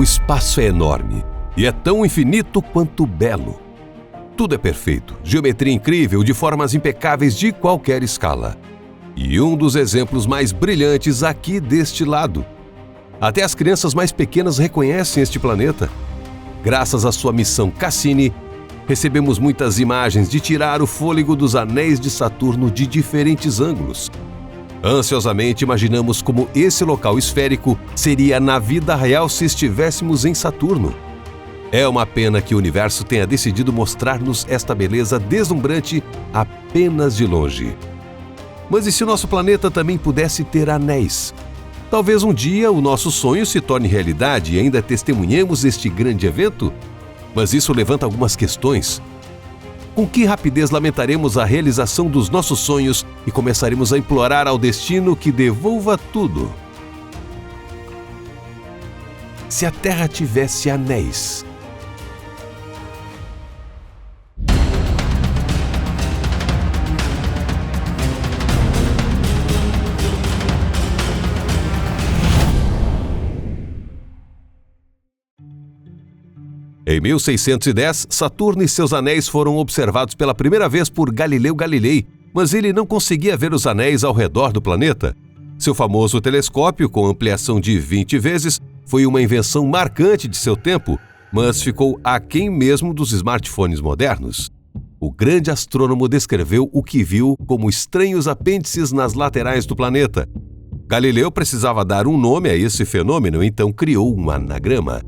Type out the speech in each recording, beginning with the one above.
O espaço é enorme e é tão infinito quanto belo. Tudo é perfeito, geometria incrível, de formas impecáveis de qualquer escala. E um dos exemplos mais brilhantes aqui deste lado. Até as crianças mais pequenas reconhecem este planeta. Graças à sua missão Cassini, recebemos muitas imagens de tirar o fôlego dos anéis de Saturno de diferentes ângulos. Ansiosamente imaginamos como esse local esférico seria na vida real se estivéssemos em Saturno. É uma pena que o universo tenha decidido mostrar-nos esta beleza deslumbrante apenas de longe. Mas e se o nosso planeta também pudesse ter anéis? Talvez um dia o nosso sonho se torne realidade e ainda testemunhemos este grande evento? Mas isso levanta algumas questões. Com que rapidez lamentaremos a realização dos nossos sonhos e começaremos a implorar ao destino que devolva tudo? Se a Terra tivesse anéis. Em 1610, Saturno e seus anéis foram observados pela primeira vez por Galileu Galilei, mas ele não conseguia ver os anéis ao redor do planeta. Seu famoso telescópio, com ampliação de 20 vezes, foi uma invenção marcante de seu tempo, mas ficou aquém mesmo dos smartphones modernos. O grande astrônomo descreveu o que viu como estranhos apêndices nas laterais do planeta. Galileu precisava dar um nome a esse fenômeno, então criou um anagrama.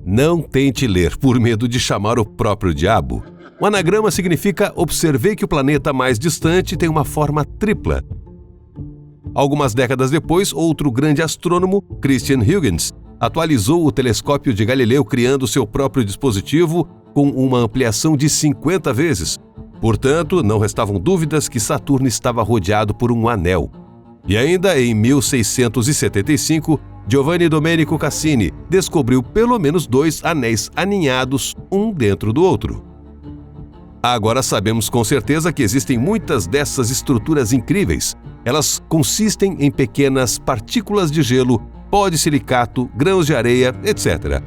Não tente ler por medo de chamar o próprio diabo. O anagrama significa observei que o planeta mais distante tem uma forma tripla. Algumas décadas depois, outro grande astrônomo, Christian Huygens, atualizou o telescópio de Galileu criando seu próprio dispositivo com uma ampliação de 50 vezes. Portanto, não restavam dúvidas que Saturno estava rodeado por um anel. E ainda em 1675, Giovanni Domenico Cassini descobriu pelo menos 2 anéis aninhados, um dentro do outro. Agora sabemos com certeza que existem muitas dessas estruturas incríveis. Elas consistem em pequenas partículas de gelo, pó de silicato, grãos de areia, etc.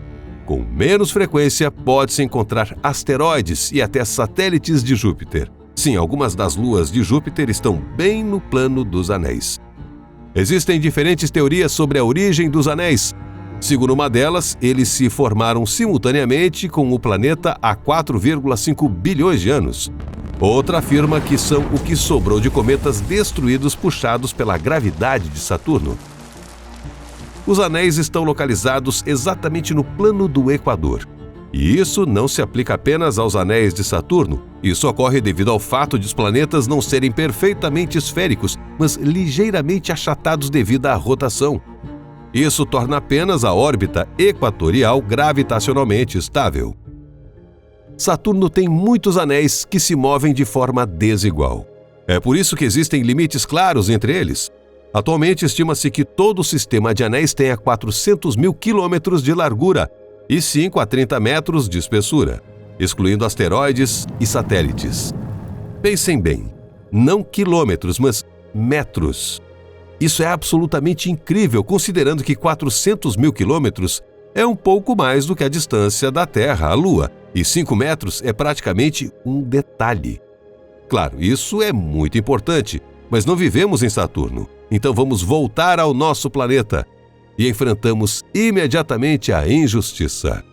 Com menos frequência, pode-se encontrar asteroides e até satélites de Júpiter. Sim, algumas das luas de Júpiter estão bem no plano dos anéis. Existem diferentes teorias sobre a origem dos anéis. Segundo uma delas, eles se formaram simultaneamente com o planeta há 4,5 bilhões de anos. Outra afirma que são o que sobrou de cometas destruídos puxados pela gravidade de Saturno. Os anéis estão localizados exatamente no plano do Equador. E isso não se aplica apenas aos anéis de Saturno. Isso ocorre devido ao fato de os planetas não serem perfeitamente esféricos, mas ligeiramente achatados devido à rotação. Isso torna apenas a órbita equatorial gravitacionalmente estável. Saturno tem muitos anéis que se movem de forma desigual. É por isso que existem limites claros entre eles. Atualmente, estima-se que todo o sistema de anéis tenha 400 mil quilômetros de largura e 5 a 30 metros de espessura, excluindo asteroides e satélites. Pensem bem, não quilômetros, mas metros. Isso é absolutamente incrível, considerando que 400 mil quilômetros é um pouco mais do que a distância da Terra à Lua, e 5 metros é praticamente um detalhe. Claro, isso é muito importante, mas não vivemos em Saturno, então vamos voltar ao nosso planeta. E enfrentamos imediatamente a injustiça.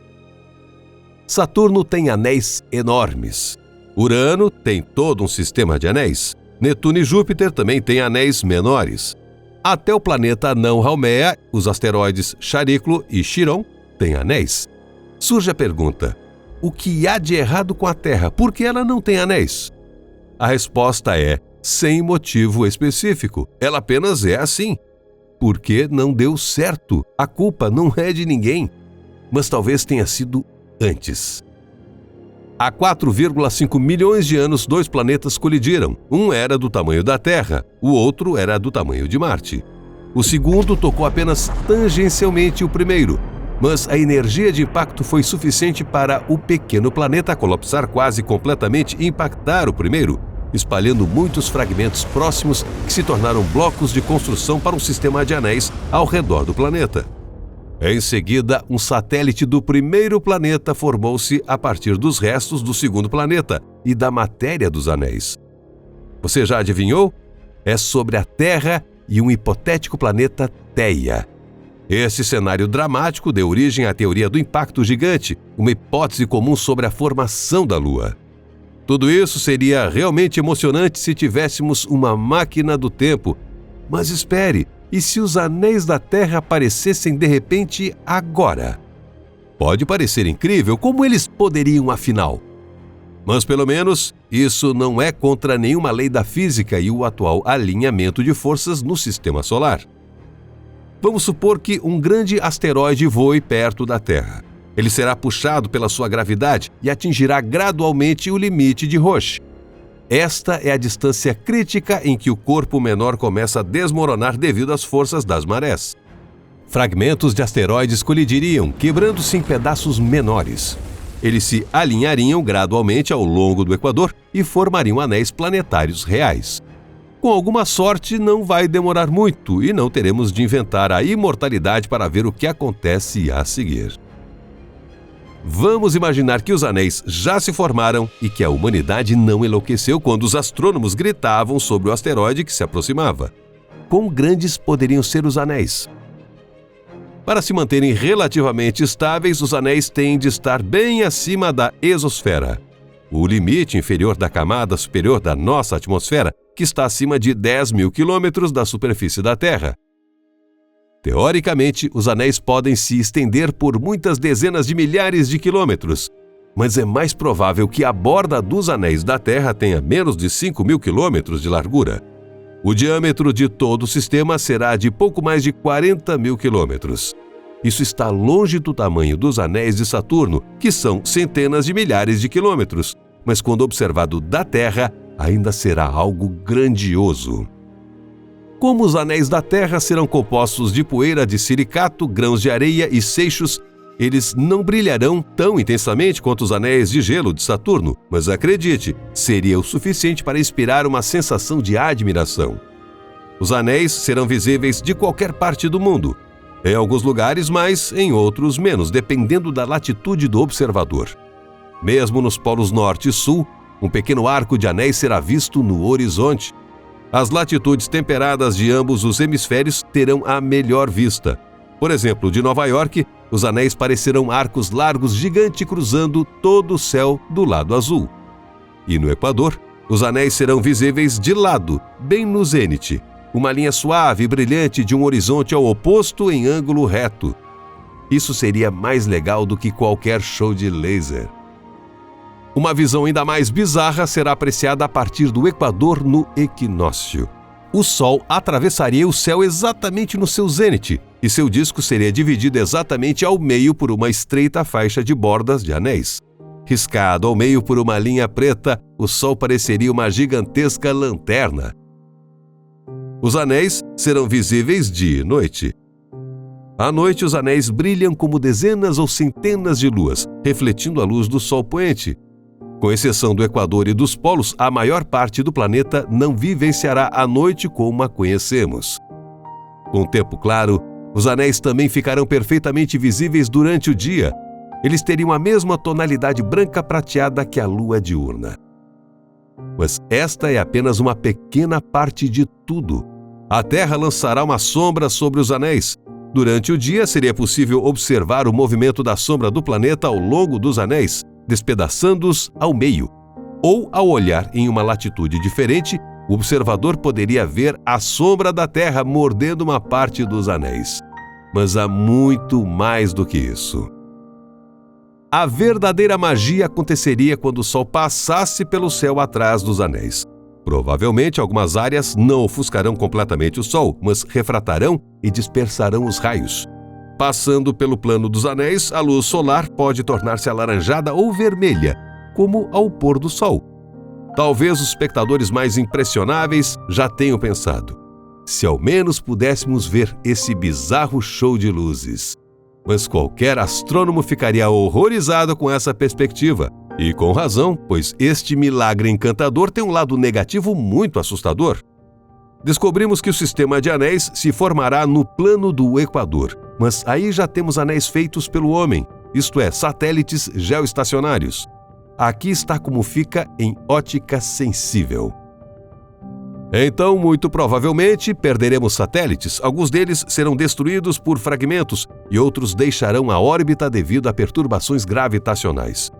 Saturno tem anéis enormes. Urano tem todo um sistema de anéis. Netuno e Júpiter também têm anéis menores. Até o planeta anão Haumea, os asteroides Chariclo e Chiron têm anéis. Surge a pergunta: o que há de errado com a Terra? Por que ela não tem anéis? A resposta é: sem motivo específico. Ela apenas é assim. Porque não deu certo. A culpa não é de ninguém. Mas talvez tenha sido antes. Há 4,5 milhões de anos, 2 planetas colidiram. Um era do tamanho da Terra, o outro era do tamanho de Marte. O segundo tocou apenas tangencialmente o primeiro, mas a energia de impacto foi suficiente para o pequeno planeta colapsar quase completamente e impactar o primeiro, espalhando muitos fragmentos próximos que se tornaram blocos de construção para um sistema de anéis ao redor do planeta. Em seguida, um satélite do primeiro planeta formou-se a partir dos restos do segundo planeta e da matéria dos anéis. Você já adivinhou? É sobre a Terra e um hipotético planeta Theia. Esse cenário dramático deu origem à teoria do impacto gigante, uma hipótese comum sobre a formação da Lua. Tudo isso seria realmente emocionante se tivéssemos uma máquina do tempo. Mas espere, e se os anéis da Terra aparecessem de repente agora? Pode parecer incrível, como eles poderiam afinal? Mas pelo menos isso não é contra nenhuma lei da física e o atual alinhamento de forças no sistema solar. Vamos supor que um grande asteroide voe perto da Terra. Ele será puxado pela sua gravidade e atingirá gradualmente o limite de Roche. Esta é a distância crítica em que o corpo menor começa a desmoronar devido às forças das marés. Fragmentos de asteroides colidiriam, quebrando-se em pedaços menores. Eles se alinhariam gradualmente ao longo do Equador e formariam anéis planetários reais. Com alguma sorte, não vai demorar muito e não teremos de inventar a imortalidade para ver o que acontece a seguir. Vamos imaginar que os anéis já se formaram e que a humanidade não enlouqueceu quando os astrônomos gritavam sobre o asteroide que se aproximava. Quão grandes poderiam ser os anéis? Para se manterem relativamente estáveis, os anéis têm de estar bem acima da exosfera, o limite inferior da camada superior da nossa atmosfera, que está acima de 10.000 quilômetros da superfície da Terra. Teoricamente, os anéis podem se estender por muitas dezenas de milhares de quilômetros, mas é mais provável que a borda dos anéis da Terra tenha menos de 5.000 quilômetros de largura. O diâmetro de todo o sistema será de pouco mais de 40.000 quilômetros. Isso está longe do tamanho dos anéis de Saturno, que são centenas de milhares de quilômetros, mas quando observado da Terra, ainda será algo grandioso. Como os anéis da Terra serão compostos de poeira de silicato, grãos de areia e seixos, eles não brilharão tão intensamente quanto os anéis de gelo de Saturno, mas acredite, seria o suficiente para inspirar uma sensação de admiração. Os anéis serão visíveis de qualquer parte do mundo, em alguns lugares mais, em outros menos, dependendo da latitude do observador. Mesmo nos polos norte e sul, um pequeno arco de anéis será visto no horizonte. As latitudes temperadas de ambos os hemisférios terão a melhor vista. Por exemplo, de Nova York, os anéis parecerão arcos largos gigantes cruzando todo o céu do lado azul. E no Equador, os anéis serão visíveis de lado, bem no zênite, uma linha suave e brilhante de um horizonte ao oposto em ângulo reto. Isso seria mais legal do que qualquer show de laser. Uma visão ainda mais bizarra será apreciada a partir do Equador no equinócio. O Sol atravessaria o céu exatamente no seu zênite, e seu disco seria dividido exatamente ao meio por uma estreita faixa de bordas de anéis. Riscado ao meio por uma linha preta, o Sol pareceria uma gigantesca lanterna. Os anéis serão visíveis dia e noite. À noite, os anéis brilham como dezenas ou centenas de luas, refletindo a luz do Sol poente. Com exceção do Equador e dos polos, a maior parte do planeta não vivenciará a noite como a conhecemos. Com o tempo claro, os anéis também ficarão perfeitamente visíveis durante o dia. Eles teriam a mesma tonalidade branca prateada que a lua diurna. Mas esta é apenas uma pequena parte de tudo. A Terra lançará uma sombra sobre os anéis. Durante o dia, seria possível observar o movimento da sombra do planeta ao longo dos anéis, despedaçando-os ao meio. Ou, ao olhar em uma latitude diferente, o observador poderia ver a sombra da Terra mordendo uma parte dos anéis. Mas há muito mais do que isso. A verdadeira magia aconteceria quando o Sol passasse pelo céu atrás dos anéis. Provavelmente, algumas áreas não ofuscarão completamente o Sol, mas refratarão e dispersarão os raios. Passando pelo plano dos anéis, a luz solar pode tornar-se alaranjada ou vermelha, como ao pôr do Sol. Talvez os espectadores mais impressionáveis já tenham pensado: se ao menos pudéssemos ver esse bizarro show de luzes. Mas qualquer astrônomo ficaria horrorizado com essa perspectiva. E com razão, pois este milagre encantador tem um lado negativo muito assustador. Descobrimos que o sistema de anéis se formará no plano do Equador, mas aí já temos anéis feitos pelo homem, isto é, satélites geoestacionários. Aqui está como fica em ótica sensível. Então, muito provavelmente, perderemos satélites. Alguns deles serão destruídos por fragmentos e outros deixarão a órbita devido a perturbações gravitacionais.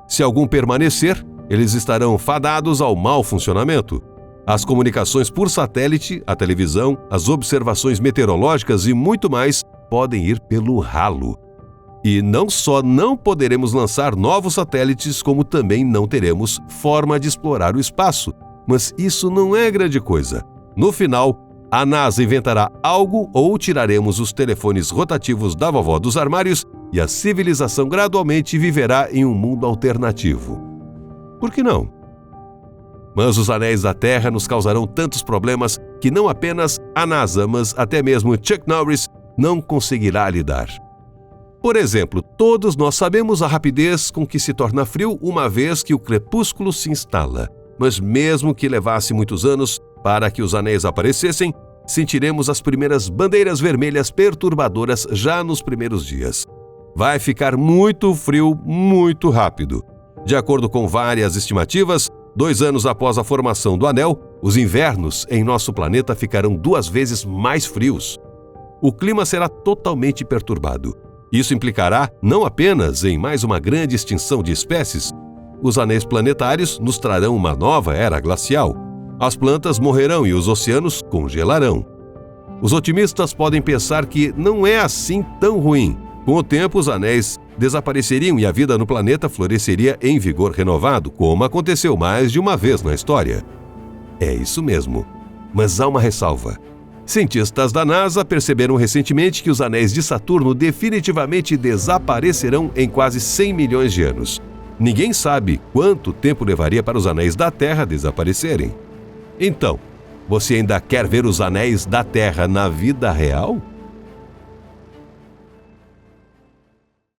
Se algum permanecer, eles estarão fadados ao mau funcionamento. As comunicações por satélite, a televisão, as observações meteorológicas e muito mais podem ir pelo ralo. E não só não poderemos lançar novos satélites, como também não teremos forma de explorar o espaço. Mas isso não é grande coisa. No final, a NASA inventará algo ou tiraremos os telefones rotativos da vovó dos armários e a civilização gradualmente viverá em um mundo alternativo. Por que não? Mas os anéis da Terra nos causarão tantos problemas que não apenas a NASA, mas até mesmo Chuck Norris não conseguirá lidar. Por exemplo, todos nós sabemos a rapidez com que se torna frio uma vez que o crepúsculo se instala. Mas mesmo que levasse muitos anos para que os anéis aparecessem, sentiremos as primeiras bandeiras vermelhas perturbadoras já nos primeiros dias. Vai ficar muito frio muito rápido. De acordo com várias estimativas, 2 anos após a formação do anel, os invernos em nosso planeta ficarão 2 vezes mais frios. O clima será totalmente perturbado. Isso implicará não apenas em mais uma grande extinção de espécies. Os anéis planetários nos trarão uma nova era glacial. As plantas morrerão e os oceanos congelarão. Os otimistas podem pensar que não é assim tão ruim. Com o tempo, os anéis desapareceriam e a vida no planeta floresceria em vigor renovado, como aconteceu mais de uma vez na história. É isso mesmo. Mas há uma ressalva. Cientistas da NASA perceberam recentemente que os anéis de Saturno definitivamente desaparecerão em quase 100 milhões de anos. Ninguém sabe quanto tempo levaria para os anéis da Terra desaparecerem. Então, você ainda quer ver os anéis da Terra na vida real?